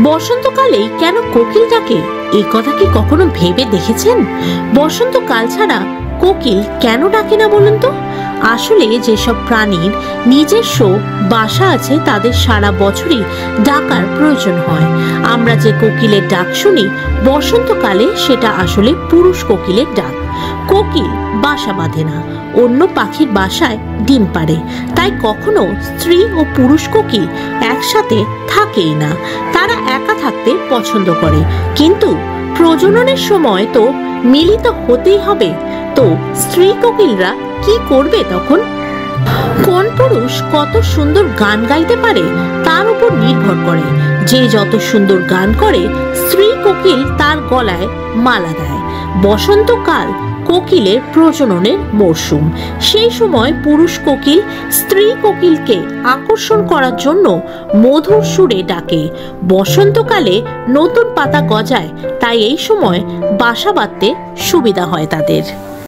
বসন্তকালেই কেন কোকিল ডাকে, এই কথা কি কখনো ভেবে দেখেছেন? বসন্তকাল ছাড়া কোকিল কেন ডাকে না বলুন তো? আসলে যেসব প্রাণীর নিজস্ব বাসা আছে তাদের সারা বছরই ডাকার প্রয়োজন হয়। আমরা যে কোকিলের ডাক শুনি বসন্তকালে, সেটা আসলে পুরুষ কোকিলের ডাক। কোকিল বাসা বাঁধে না, অন্য পাখির বাসায় ডিম পাড়ে, তাই কখনো স্ত্রী ও পুরুষ কোকিল একসাথে থাকেই না। তারা একা থাকতে পছন্দ করে, কিন্তু প্রজননের সময় তো মিলিত হতেই হবে। তো স্ত্রী কোকিলরা কি করবে তখন? কোন পুরুষ কত সুন্দর গান গাইতে পারে তার উপর নির্ভর করে। যে যত সুন্দর গান করে, স্ত্রী কোকিল তার গলায় মালা দেয়। বসন্তকাল কোকিলের প্রজননের মরশুম। সেই সময় পুরুষ কোকিল স্ত্রী কোকিলকে আকর্ষণ করার জন্য মধুর সুরে ডাকে। বসন্তকালে নতুন পাতা গজায়, তাই এই সময় বাসা বাঁধতে সুবিধা হয় তাদের।